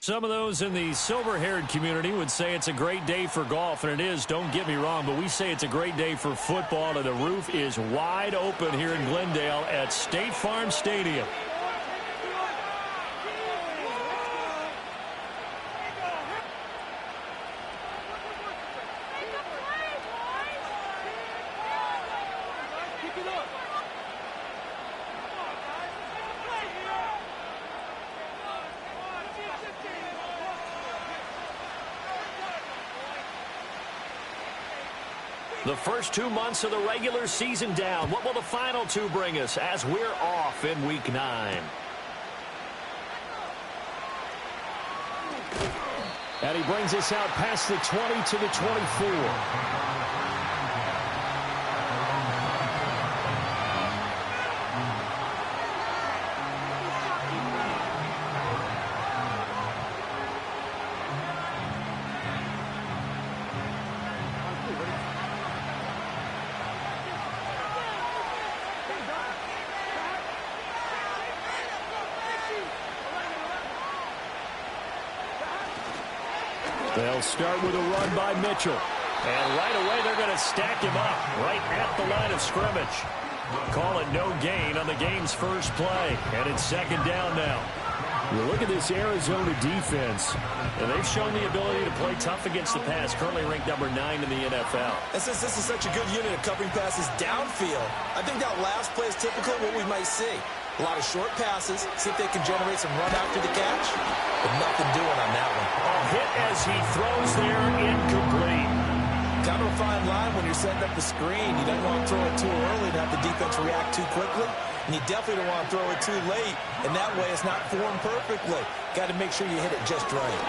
Some of those in the silver-haired community would say it's a great day for golf, and it is, don't get me wrong, but we say it's a great day for football, and the roof is wide open here in Glendale at State Farm Stadium. The first 2 months of the regular season down. What will the final two bring us as we're off in Week 9? And he brings us out past the 20 to the 24. They'll start with a run by Mitchell. And right away, they're going to stack him up right at the line of scrimmage. Call it no gain on the game's first play. And it's second down now. You look at this Arizona defense, and they've shown the ability to play tough against the pass, currently ranked number 9 in the NFL. And since this is such a good unit of covering passes downfield, I think that last play is typical of what we might see. A lot of short passes, see if they can generate some run after the catch, but nothing doing on that one. A hit as he throws there, incomplete. Kind of a fine line when you're setting up the screen. You don't want to throw it too early and have the defense react too quickly, and you definitely don't want to throw it too late, and that way it's not formed perfectly. Got to make sure you hit it just right.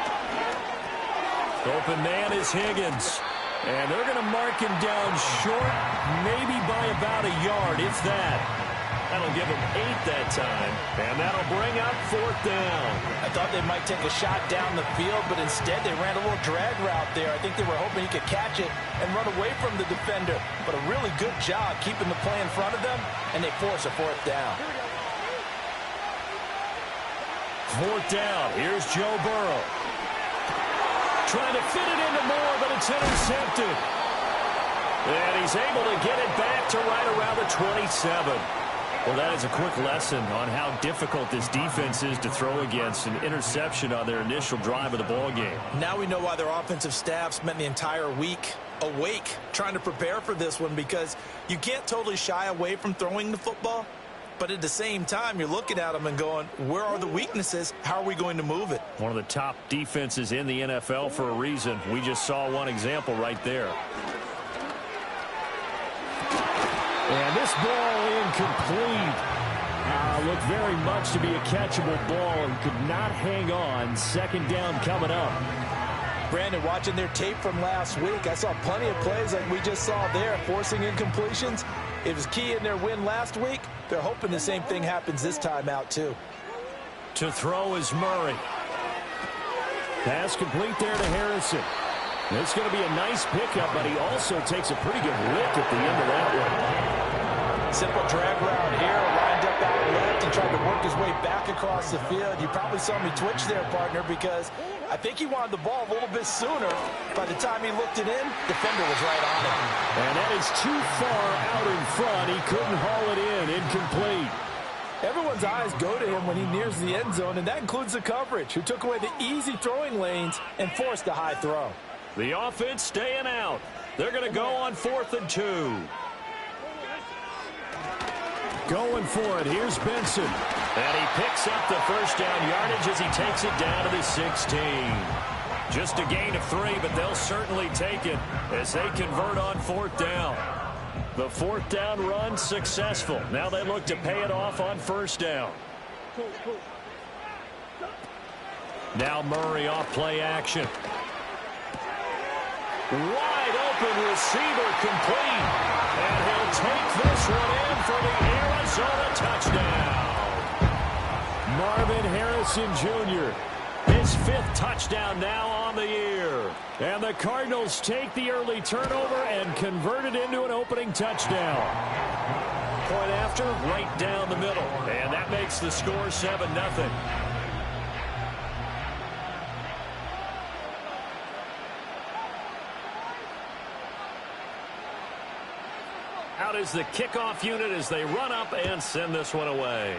Open man is Higgins, and they're going to mark him down short, maybe by about a yard, if that. That'll give him 8 that time, and that'll bring up 4th down. I thought they might take a shot down the field, but instead they ran a little drag route there. I think they were hoping he could catch it and run away from the defender, but a really good job keeping the play in front of them, and they force a 4th down. 4th down. Here's Joe Burrow. Trying to fit it into Moore, but it's intercepted. And he's able to get it back to right around the 27. Well, that is a quick lesson on how difficult this defense is to throw against. An interception on their initial drive of the ball game. Now we know why their offensive staff spent the entire week awake trying to prepare for this one, because you can't totally shy away from throwing the football, but at the same time you're looking at them and going, where are the weaknesses? How are we going to move it? One of the top defenses in the NFL for a reason. We just saw one example right there. And this ball incomplete. Looked very much to be a catchable ball and could not hang on. 2nd down coming up. Brandon, watching their tape from last week, I saw plenty of plays like we just saw there, forcing incompletions. It was key in their win last week. They're hoping the same thing happens this time out, too. To throw is Murray. Pass complete there to Harrison. It's going to be a nice pickup, but he also takes a pretty good lick at the end of that one. Simple drag route here, lined up out left and tried to work his way back across the field. You probably saw me twitch there, partner, because I think he wanted the ball a little bit sooner. By the time he looked it in, defender was right on it. And that is too far out in front. He couldn't haul it in. Incomplete. Everyone's eyes go to him when he nears the end zone, and that includes the coverage, who took away the easy throwing lanes and forced a high throw. The offense staying out. They're going to go on 4th and 2. Going for it. Here's Benson. And he picks up the first down yardage as he takes it down to the 16. Just a gain of 3, but they'll certainly take it as they convert on 4th down. The 4th down run successful. Now they look to pay it off on 1st down. Now Murray off play action. Wide open receiver complete. And he'll take this one in for the Arizona touchdown. Marvin Harrison Jr. His 5th touchdown now on the year. And the Cardinals take the early turnover and convert it into an opening touchdown. Point after, right down the middle. And that makes the score 7-0. Out is the kickoff unit as they run up and send this one away.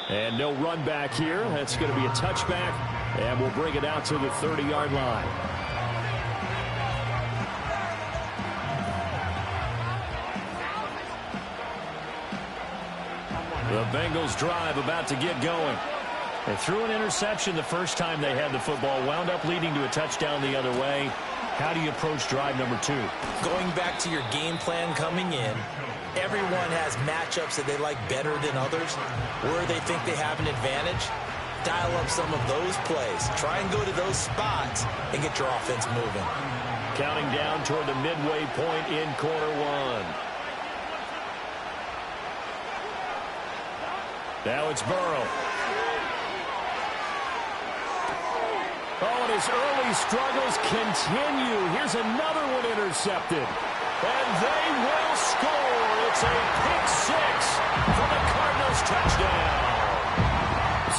And no run back here. That's going to be a touchback, and we'll bring it out to the 30-yard line. The Bengals drive about to get going. They threw an interception the first time they had the football, wound up leading to a touchdown the other way. How do you approach drive number 2? Going back to your game plan coming in, everyone has matchups that they like better than others, where they think they have an advantage. Dial up some of those plays. Try and go to those spots and get your offense moving. Counting down toward the midway point in quarter 1. Now it's Burrow. Oh, and his early struggles continue. Here's another one intercepted. And they will score. It's a pick 6 for the Cardinals touchdown.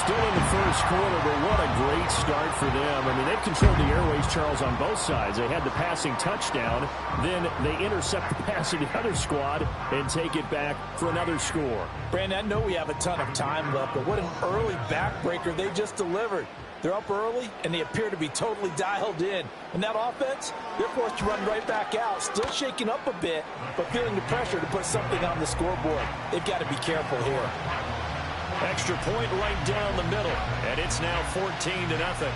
Still in the first quarter, but what a great start for them. I mean, they've controlled the airways, Charles, on both sides. They had the passing touchdown. Then they intercept the pass of the other squad and take it back for another score. Brandon, I know we have a ton of time left, but what an early backbreaker they just delivered. They're up early, and they appear to be totally dialed in. And that offense, they're forced to run right back out, still shaking up a bit, but feeling the pressure to put something on the scoreboard. They've got to be careful here. Extra point right down the middle, and it's now 14-0.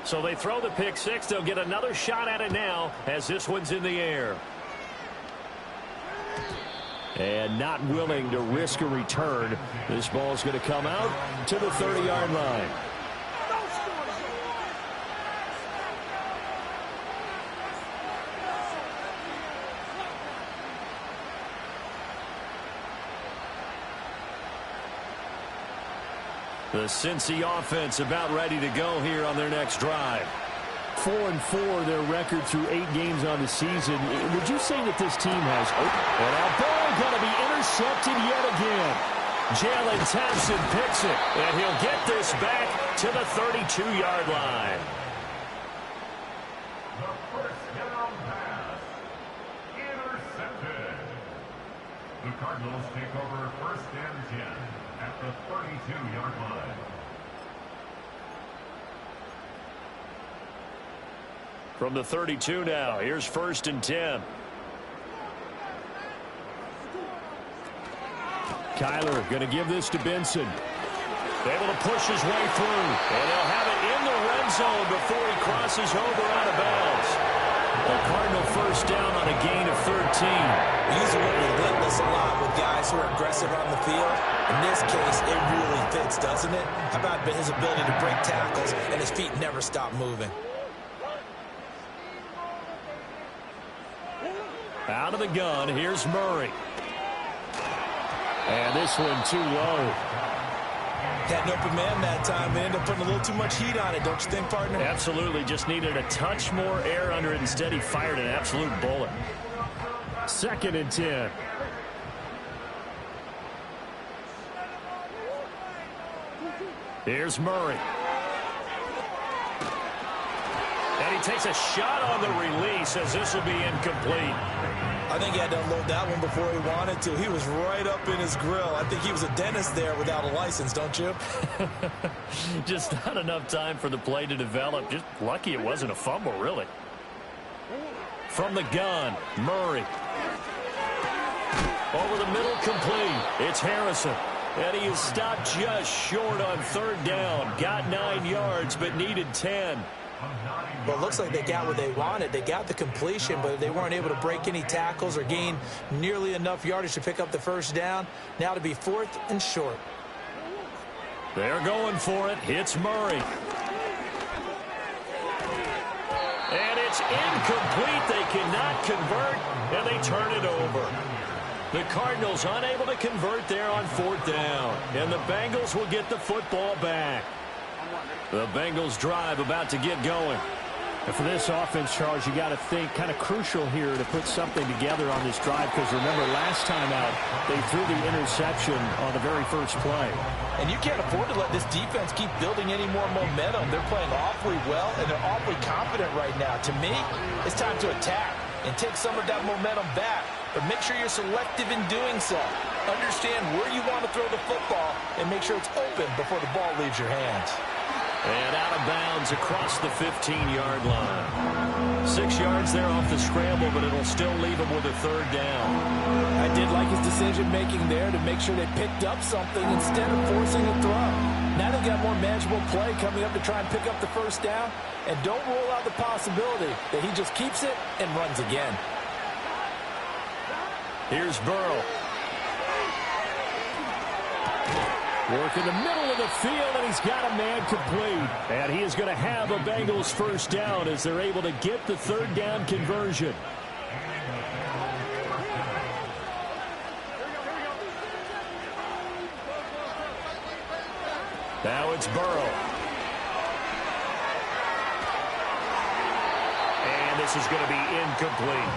So they throw the pick 6. They'll get another shot at it now as this one's in the air. And not willing to risk a return. This ball's going to come out to the 30-yard line. The Cincy offense about ready to go here on their next drive. 4-4 their record through 8 games on the season. Would you say that this team has hope? And our ball going to be intercepted yet again. Jalen Thompson picks it, and he'll get this back to the 32-yard line. The first down pass, intercepted. The Cardinals take over 1st and 10 at the 32-yard line. From the 32 now, here's 1st and 10. Kyler going to give this to Benson. Able to push his way through, and he'll have it in the red zone before he crosses over out of bounds. A Cardinal first down on a gain of 13. We use the word relentless a lot with guys who are aggressive on the field. In this case, it really fits, doesn't it? How about his ability to break tackles and his feet never stop moving? Out of the gun, here's Murray. And this one too low. Had an open man that time. They ended up putting a little too much heat on it, don't you think, partner? Absolutely. Just needed a touch more air under it. Instead, he fired an absolute bullet. 2nd and 10. Here's Murray. And he takes a shot on the release as this will be incomplete. I think he had to unload that one before he wanted to. He was right up in his grill. I think he was a dentist there without a license, don't you? Just not enough time for the play to develop. Just lucky it wasn't a fumble, really. From the gun, Murray. Over the middle, complete. It's Harrison. And he is stopped just short on 3rd down. Got 9 yards, but needed 10. Well, it looks like they got what they wanted. They got the completion, but they weren't able to break any tackles or gain nearly enough yardage to pick up the 1st down. Now to be 4th and short. They're going for it. It's Murray. And it's incomplete. They cannot convert, and they turn it over. The Cardinals unable to convert there on 4th down, and the Bengals will get the football back. The Bengals drive about to get going. And for this offense, Charles, you got to think kind of crucial here to put something together on this drive, because remember last time out they threw the interception on the very first play. And you can't afford to let this defense keep building any more momentum. They're playing awfully well, and they're awfully confident right now. To me, it's time to attack and take some of that momentum back. But make sure you're selective in doing so. Understand where you want to throw the football and make sure it's open before the ball leaves your hands. And out of bounds across the 15-yard line. 6 yards there off the scramble, but it'll still leave him with a third down. I did like his decision-making there to make sure they picked up something instead of forcing a throw. Now they've got more manageable play coming up to try and pick up the first down. And don't rule out the possibility that he just keeps it and runs again. Here's Burrow. Work in the middle of the field, and he's got a man complete. And he is going to have a Bengals first down as they're able to get the third down conversion. Now it's Burrow. And this is going to be incomplete.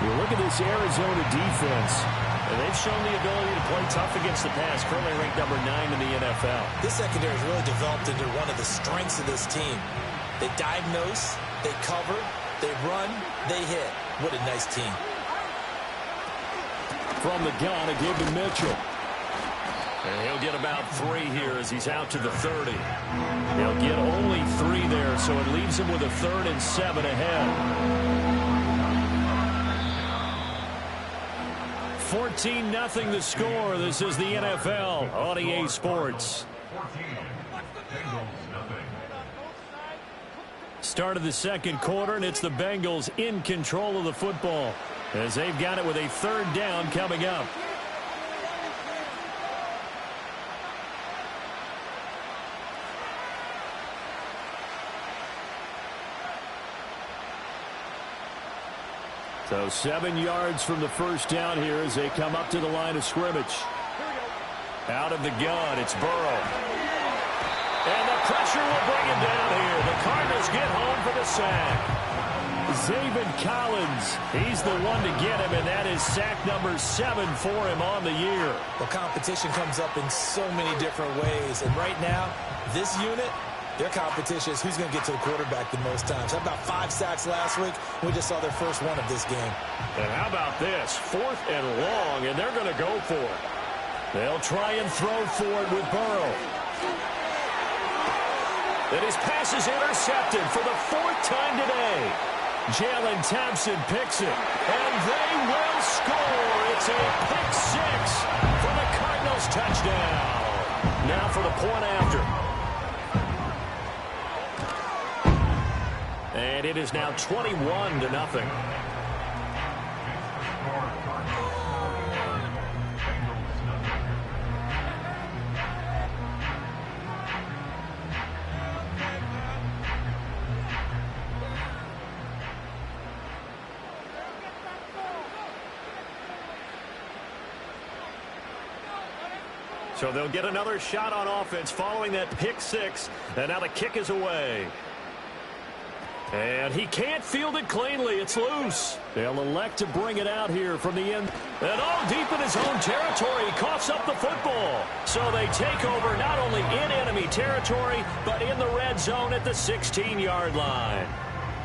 You look at this Arizona defense. And they've shown the ability to play tough against the pass, currently ranked number 9 in the NFL. This secondary has really developed into one of the strengths of this team. They diagnose, they cover, they run, they hit. What a nice team. From the gun, it gave to Mitchell. And he'll get about 3 here as he's out to the 30. He'll get only 3 there, so it leaves him with a 3rd and 7 ahead. 14-0 the score. This is the NFL on EA Sports. Start of the second quarter, and it's the Bengals in control of the football as they've got it with a third down coming up. So 7 yards from the first down here as they come up to the line of scrimmage. Out of the gun, it's Burrow. And the pressure will bring him down here. The Cardinals get home for the sack. Zaven Collins, he's the one to get him, and that is sack number 7 for him on the year. Well, competition comes up in so many different ways, and right now, this unit, their competition is who's going to get to the quarterback the most times. How about 5 sacks last week? We just saw their first one of this game. And how about this? 4th and long, and they're going to go for it. They'll try and throw for it with Burrow. And his pass is intercepted for the 4th time today. Jalen Thompson picks it, and they will score. It's a pick 6 for the Cardinals touchdown. Now for the point after. And it is now 21-0. So they'll get another shot on offense following that pick 6. And now the kick is away. And he can't field it cleanly. It's loose. They'll elect to bring it out here from the end. And all deep in his own territory. He coughs up the football. So they take over not only in enemy territory, but in the red zone at the 16-yard line.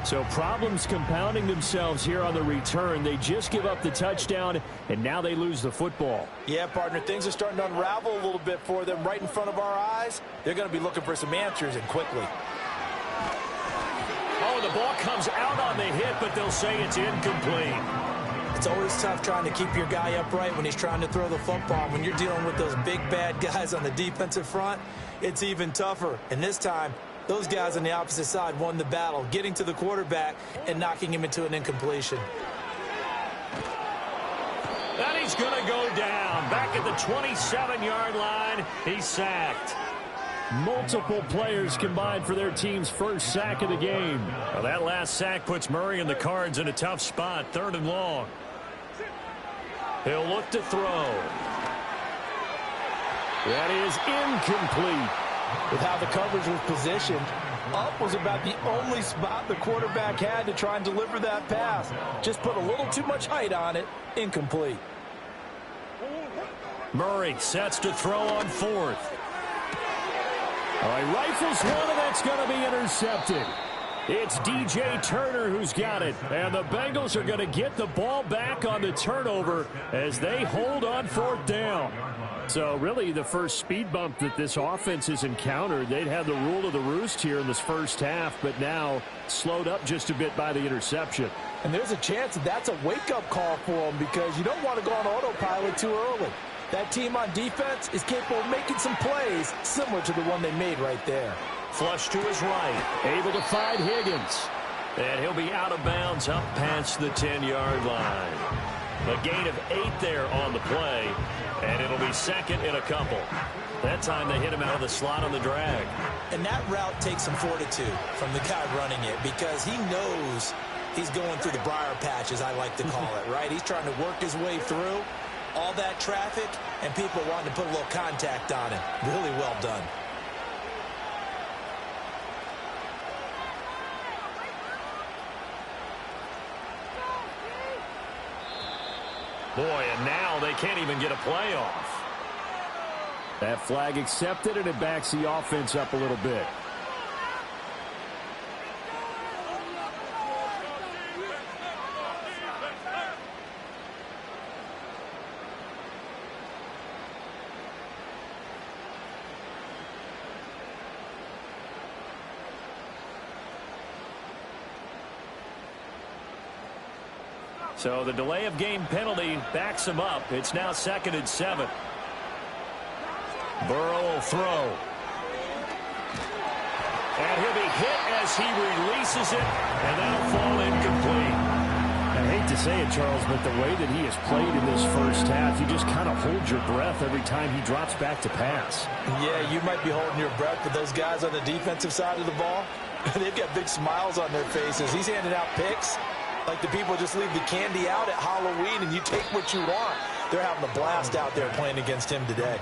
So problems compounding themselves here on the return. They just give up the touchdown, and now they lose the football. Yeah, partner, things are starting to unravel a little bit for them right in front of our eyes. They're going to be looking for some answers, and quickly. Oh, the ball comes out on the hit, but they'll say it's incomplete. It's always tough trying to keep your guy upright when he's trying to throw the football. When you're dealing with those big, bad guys on the defensive front, it's even tougher. And this time, those guys on the opposite side won the battle, getting to the quarterback and knocking him into an incompletion. And he's going to go down. Back at the 27-yard line, he's sacked. Multiple players combined for their team's first sack of the game. Well, that last sack puts Murray and the Cards in a tough spot, 3rd and long. He'll look to throw. That is incomplete. With how the coverage was positioned, Up was about the only spot the quarterback had to try and deliver that pass. Just put a little too much height on it. Incomplete. Murray sets to throw on fourth. All right, rifles one, and that's going to be intercepted. It's DJ Turner who's got it. And the Bengals are going to get the ball back on the turnover as they hold on fourth down. So really the first speed bump that this offense has encountered. They'd had the rule of the roost here in this first half, but now slowed up just a bit by the interception. And there's a chance that that's a wake-up call for them because you don't want to go on autopilot too early. That team on defense is capable of making some plays similar to the one they made right there. Flush to his right, able to find Higgins. And he'll be out of bounds up past the 10-yard line. A gain of 8 there on the play, and it'll be second in a couple. That time they hit him out of the slot on the drag. And that route takes some fortitude from the guy running it because he knows he's going through the briar patch, as I like to call it, right? He's trying to work his way through all that traffic, and people wanting to put a little contact on him. Really well done. Boy, and now they can't even get a play off. That flag accepted, and it backs the offense up a little bit. So the delay of game penalty backs him up. It's now 2nd and 7. Burrow will throw. And he'll be hit as he releases it, and that'll fall incomplete. I hate to say it, Charles, but the way that he has played in this first half, you just kind of hold your breath every time he drops back to pass. Yeah, you might be holding your breath, but those guys on the defensive side of the ball, they've got big smiles on their faces. He's handing out picks. Like the people just leave the candy out at Halloween and you take what you want. They're having a blast out there playing against him today.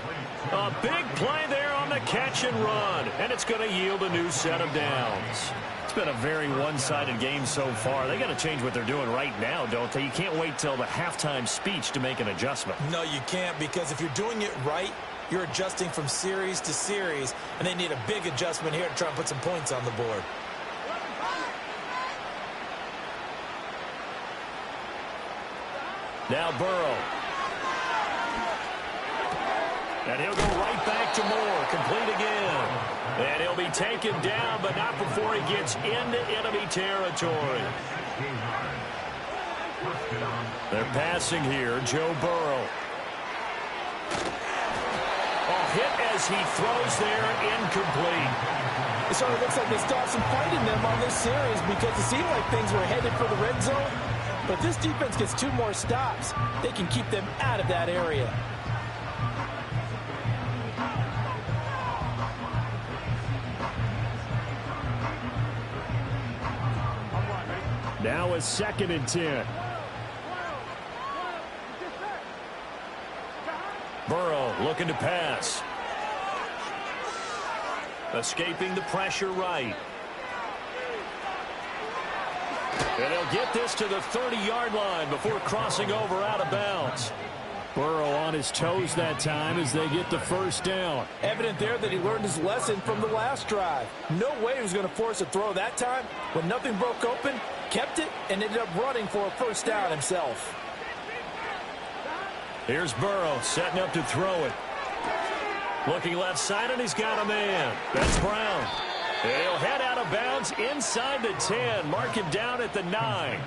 A big play there on the catch and run, and it's going to yield a new set of downs. It's been a very one-sided game so far. They got to change what they're doing right now, don't they? You can't wait till the halftime speech to make an adjustment. No, you can't, because if you're doing it right, you're adjusting from series to series, and they need a big adjustment here to try and put some points on the board. Now Burrow. And he'll go right back to Moore. Complete again. And he'll be taken down, but not before he gets into enemy territory. They're passing here. Joe Burrow. Hit as he throws there, incomplete. It sort of looks like they still have some fight in them on this series because it seemed like things were headed for the red zone. But this defense gets 2 more stops. They can keep them out of that area. Now a 2nd and 10. Burrow looking to pass. Escaping the pressure right. And he'll get this to the 30-yard line before crossing over out of bounds. Burrow on his toes that time as they get the first down. Evident there that he learned his lesson from the last drive. No way he was going to force a throw that time. When nothing broke open, kept it, and ended up running for a first down himself. Here's Burrow setting up to throw it. Looking left side, and he's got a man. That's Brown. He'll head out of bounds inside the 10. Mark him down at the 9.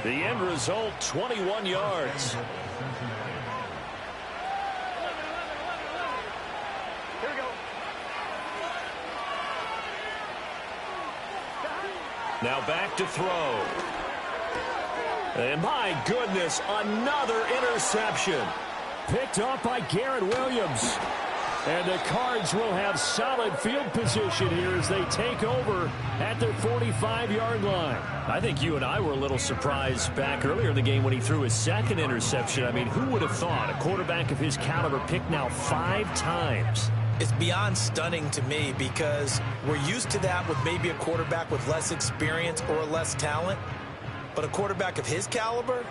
The end result, 21 yards. Here we go. Now back to throw. And my goodness, another interception. Picked off by Garrett Williams. And the Cards will have solid field position here as they take over at their 45-yard line. I think you and I were a little surprised back earlier in the game when he threw his 2nd interception. I mean, who would have thought a quarterback of his caliber picked now 5 times? It's beyond stunning to me because we're used to that with maybe a quarterback with less experience or less talent. But a quarterback of his caliber,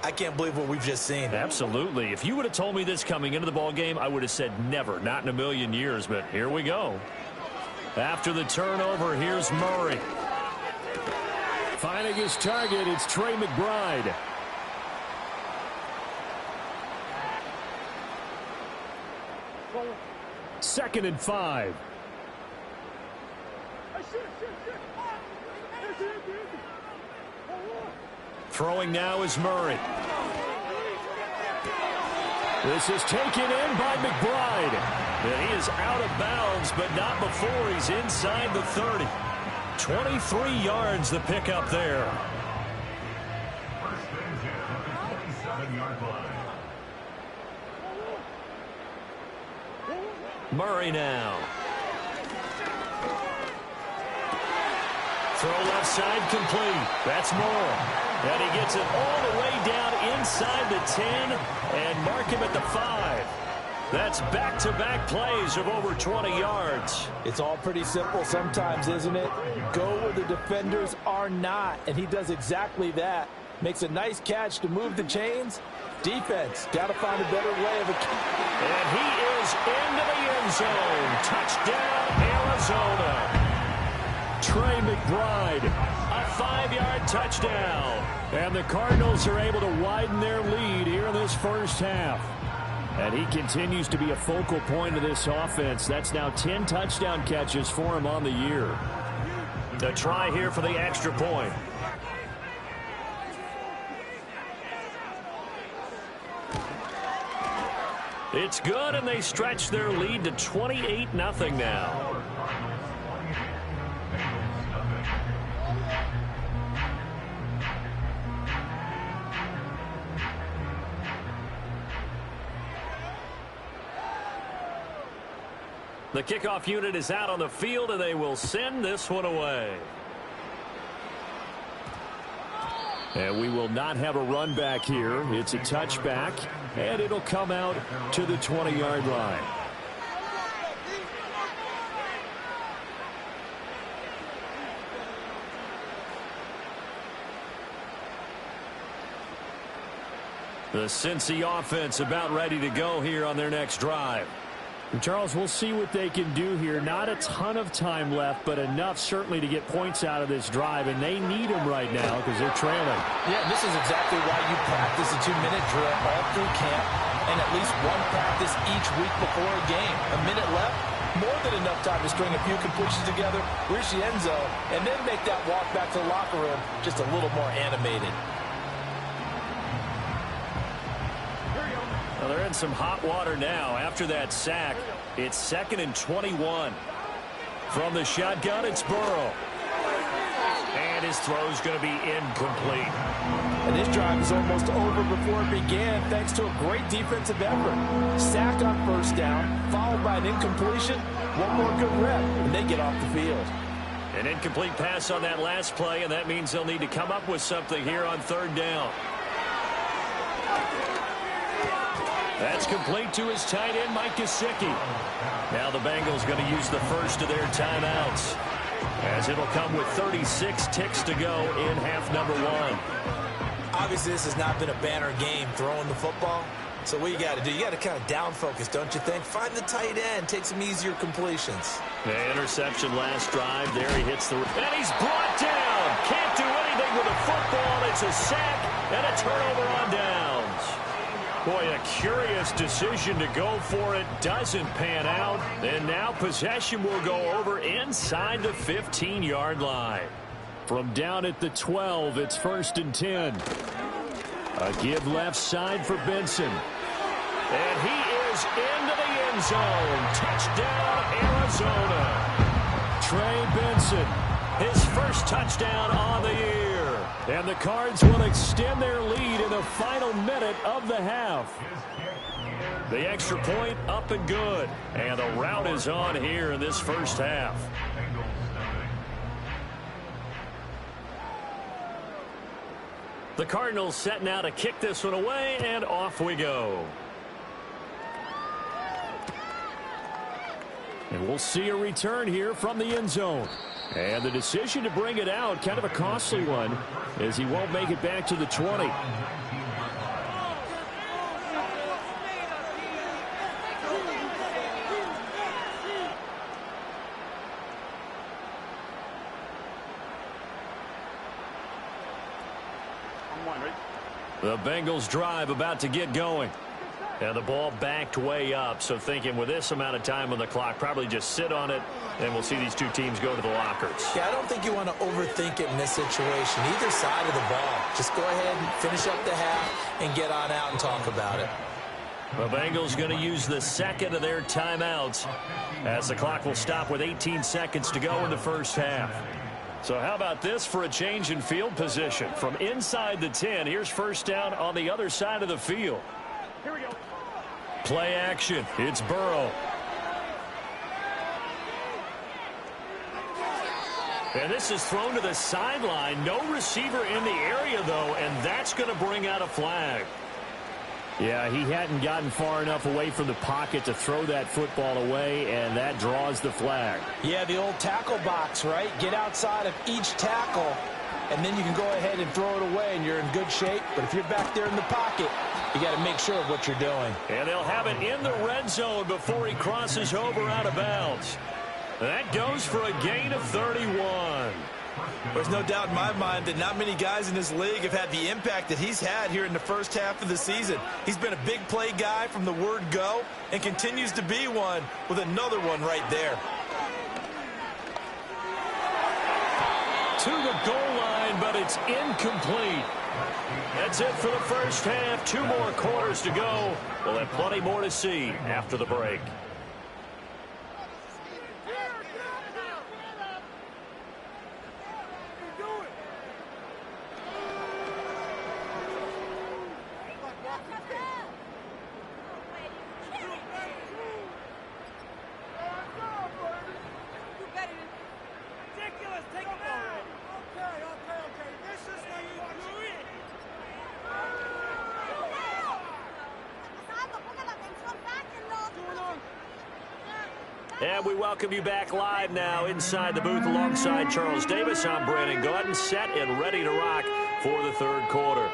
I can't believe what we've just seen. Absolutely. If you would have told me this coming into the ball game, I would have said never, not in a million years. But here we go. After the turnover, here's Murray. Finding his target, it's Trey McBride. Second and 5. Throwing now is Murray. This is taken in by McBride. And he is out of bounds, but not before he's inside the 30. 23 yards the pickup there. First and 10 at the 27-yard line. Murray now. Throw left side complete. That's Moore. And he gets it all the way down inside the 10 and mark him at the 5. That's back-to-back plays of over 20 yards. It's all pretty simple sometimes, isn't it? Go where the defenders are not, and he does exactly that. Makes a nice catch to move the chains. Defense, got to find a better way of it. And he is into the end zone. Touchdown, Arizona. Trey McBride, a 5-yard touchdown. And the Cardinals are able to widen their lead here in this first half. And he continues to be a focal point of this offense. That's now 10 touchdown catches for him on the year. The try here for the extra point. It's good, and they stretch their lead to 28-0 now. The kickoff unit is out on the field, and they will send this one away. And we will not have a run back here. It's a touchback, and it'll come out to the 20-yard line. The Cincy offense about ready to go here on their next drive. And Charles, we'll see what they can do here. Not a ton of time left, but enough certainly to get points out of this drive, and they need them right now because they're trailing. Yeah, this is exactly why you practice a 2-minute drill all through camp and at least one practice each week before a game. A minute left, more than enough time to string a few completions together, reach the end zone, and then make that walk back to the locker room just a little more animated. Well, they're in some hot water now after that sack. It's 2nd and 21. From the shotgun, it's Burrow. And his throw's going to be incomplete. And this drive is almost over before it began thanks to a great defensive effort. Sack on first down, followed by an incompletion. One more good rep, and they get off the field. An incomplete pass on that last play, and that means they'll need to come up with something here on 3rd down. That's complete to his tight end, Mike Gesicki. Now the Bengals going to use the first of their timeouts, as it'll come with 36 ticks to go in half number 1. Obviously, this has not been a banner game throwing the football. So what you got to do, you got to kind of down focus, don't you think? Find the tight end, take some easier completions. The interception last drive. There he hits the... And he's brought down. Can't do anything with a football. It's a sack and a turnover on downs. Boy, a curious decision to go for it. Doesn't pan out. And now possession will go over inside the 15-yard line. From down at the 12, it's 1st and 10. A give left side for Benson. And he is into the end zone. Touchdown, Arizona. Trey Benson, his first touchdown on the year. And the Cards will extend their lead in the final minute of the half. The extra point up and good. And the rout is on here in this first half. The Cardinals set now to kick this one away, and off we go. And we'll see a return here from the end zone. And the decision to bring it out, kind of a costly one, as he won't make it back to the 20. The Bengals drive about to get going. And the ball backed way up, so thinking with this amount of time on the clock, probably just sit on it, and we'll see these two teams go to the lockers. Yeah, I don't think you want to overthink it in this situation. Either side of the ball. Just go ahead and finish up the half and get on out and talk about it. The Bengals going to use the second of their timeouts as the clock will stop with 18 seconds to go in the first half. So how about this for a change in field position? From inside the 10, here's first down on the other side of the field. Here we go. Play action. It's Burrow. And this is thrown to the sideline. No receiver in the area, though, and that's going to bring out a flag. Yeah, he hadn't gotten far enough away from the pocket to throw that football away, and that draws the flag. Yeah, the old tackle box, right? Get outside of each tackle, and then you can go ahead and throw it away, and you're in good shape. But if you're back there in the pocket, you got to make sure of what you're doing. And they'll have it in the red zone before he crosses over out of bounds. That goes for a gain of 31. There's no doubt in my mind that not many guys in this league have had the impact that he's had here in the first half of the season. He's been a big play guy from the word go and continues to be one with another one right there. To the goal line, but it's incomplete. That's it for the first half. 2 more quarters to go. We'll have plenty more to see after the break. And we welcome you back live now inside the booth alongside Charles Davis. I'm Brandon Gordon, set and ready to rock for the third quarter.